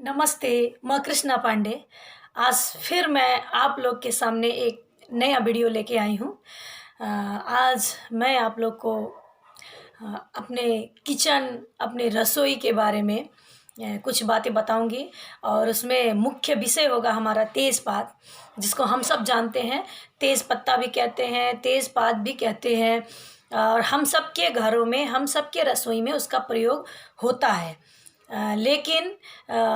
नमस्ते, मैं कृष्णा पांडे। आज फिर मैं आप लोग के सामने एक नया वीडियो लेके आई हूँ। आज मैं आप लोग को अपने किचन, अपने रसोई के बारे में कुछ बातें बताऊंगी और उसमें मुख्य विषय होगा हमारा तेज़पात, जिसको हम सब जानते हैं। तेज़ पत्ता भी कहते हैं, तेज़पात भी कहते हैं और हम सब के घरों में, हम सब के रसोई में उसका प्रयोग होता है। लेकिन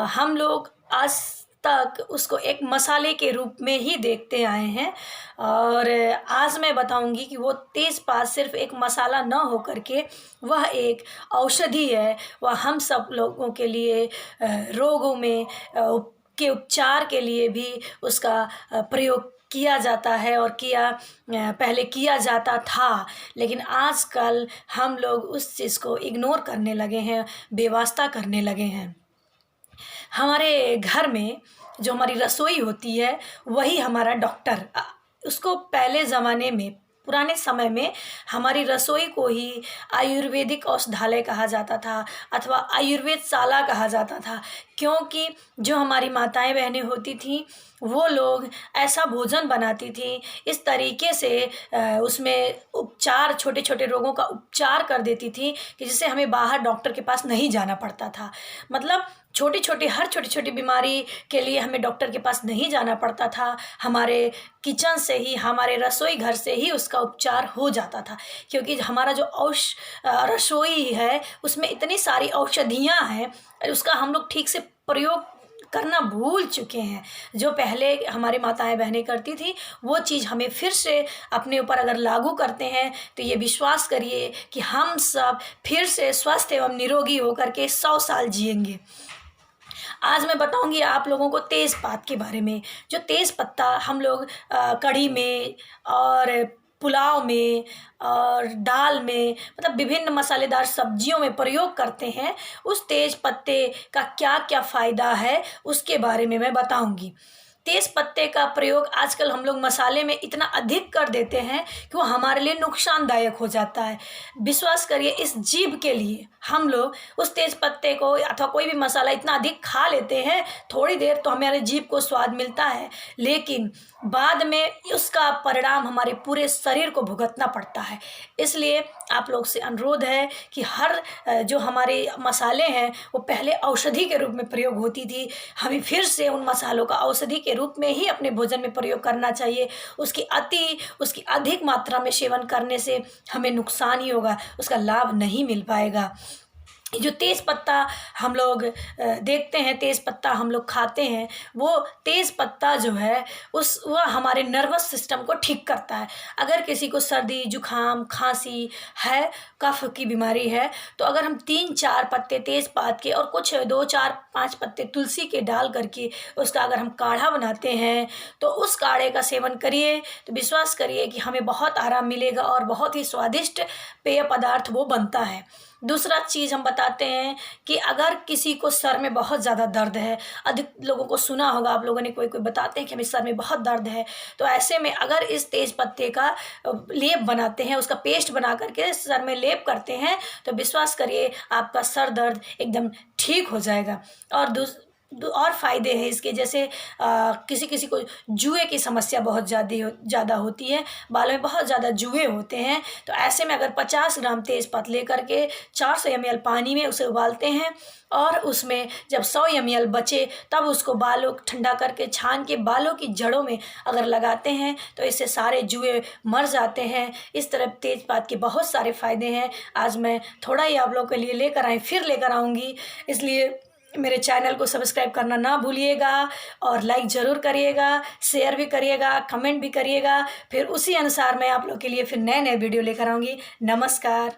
हम लोग आज तक उसको एक मसाले के रूप में ही देखते आए हैं और आज मैं बताऊंगी कि वो तेज़पात सिर्फ एक मसाला न हो करके वह एक औषधि है। वह हम सब लोगों के लिए रोगों में के उपचार के लिए भी उसका प्रयोग किया जाता है और पहले किया जाता था। लेकिन आजकल हम लोग उस चीज़ को इग्नोर करने लगे हैं, बेवास्ता करने लगे हैं। हमारे घर में जो हमारी रसोई होती है वही हमारा डॉक्टर। उसको पहले ज़माने में, पुराने समय में हमारी रसोई को ही आयुर्वेदिक औषधालय कहा जाता था अथवा आयुर्वेदशाला कहा जाता था, क्योंकि जो हमारी माताएं बहनें होती थीं वो लोग ऐसा भोजन बनाती थी, इस तरीके से उसमें उपचार, छोटे छोटे रोगों का उपचार कर देती थी कि जिससे हमें बाहर डॉक्टर के पास नहीं जाना पड़ता था। मतलब छोटी छोटी बीमारी के लिए हमें डॉक्टर के पास नहीं जाना पड़ता था। हमारे किचन से ही, हमारे रसोई घर से ही उसका उपचार हो जाता था, क्योंकि हमारा जो रसोई है उसमें इतनी सारी औषधियाँ हैं, उसका हम लोग ठीक से प्रयोग करना भूल चुके हैं। जो पहले हमारी माताएं बहनें करती थी वो चीज़ हमें फिर से अपने ऊपर अगर लागू करते हैं तो ये विश्वास करिए कि हम सब फिर से स्वस्थ एवं निरोगी होकर के 100 साल जिएंगे। आज मैं बताऊंगी आप लोगों को तेज़पात के बारे में। जो तेज़ पत्ता हम लोग कढ़ी में और पुलाव में और दाल में, मतलब विभिन्न मसालेदार सब्जियों में प्रयोग करते हैं, उस तेज पत्ते का क्या क्या फ़ायदा है उसके बारे में मैं बताऊंगी। तेज़ पत्ते का प्रयोग आजकल हम लोग मसाले में इतना अधिक कर देते हैं कि वो हमारे लिए नुकसानदायक हो जाता है। विश्वास करिए, इस जीभ के लिए हम लोग उस तेज़ पत्ते को अथवा कोई भी मसाला इतना अधिक खा लेते हैं, थोड़ी देर तो हमारे जीभ को स्वाद मिलता है, लेकिन बाद में उसका परिणाम हमारे पूरे शरीर को भुगतना पड़ता है। इसलिए आप लोग से अनुरोध है कि हर जो हमारे मसाले हैं वो पहले औषधि के रूप में प्रयोग होती थी, हमें फिर से उन मसालों का औषधि के रूप में ही अपने भोजन में प्रयोग करना चाहिए। उसकी अधिक मात्रा में सेवन करने से हमें नुकसान ही होगा, उसका लाभ नहीं मिल पाएगा। जो तेज़ पत्ता हम लोग देखते हैं, तेज़ पत्ता हम लोग खाते हैं, वो तेज़ पत्ता जो है वह हमारे नर्वस सिस्टम को ठीक करता है। अगर किसी को सर्दी, जुखाम, खांसी है, कफ की बीमारी है, तो अगर हम 3-4 पत्ते तेज़पात के और कुछ 2-4-5 पत्ते तुलसी के डाल करके उसका अगर हम काढ़ा बनाते हैं तो उस काढ़े का सेवन करिए तो विश्वास करिए कि हमें बहुत आराम मिलेगा और बहुत ही स्वादिष्ट पेय पदार्थ वो बनता है। दूसरा चीज़ हम बताते हैं कि अगर किसी को सर में बहुत ज़्यादा दर्द है, अधिक लोगों को सुना होगा आप लोगों ने, कोई बताते हैं कि हमें सर में बहुत दर्द है, तो ऐसे में अगर इस तेज़ पत्ते का लेप बनाते हैं, उसका पेस्ट बना करके सर में लेप करते हैं, तो विश्वास करिए आपका सर दर्द एकदम ठीक हो जाएगा। और फ़ायदे हैं इसके, जैसे किसी किसी को जुए की समस्या बहुत ज़्यादा होती है, बालों में बहुत ज़्यादा जुए होते हैं, तो ऐसे में अगर 50 ग्राम तेज़पात लेकर के 400 ml पानी में उसे उबालते हैं और उसमें जब 100 ml बचे तब उसको बालों ठंडा करके छान के बालों की जड़ों में अगर लगाते हैं तो इससे सारे जुए मर जाते हैं। इस तरह तेज़पात के बहुत सारे फ़ायदे हैं। आज मैं थोड़ा ही आप लोगों के लिए लेकर आई, फिर लेकर आऊँगी, इसलिए मेरे चैनल को सब्सक्राइब करना ना भूलिएगा और लाइक ज़रूर करिएगा, शेयर भी करिएगा, कमेंट भी करिएगा। फिर उसी अनुसार मैं आप लोग के लिए फिर नए वीडियो लेकर आऊँगी। नमस्कार।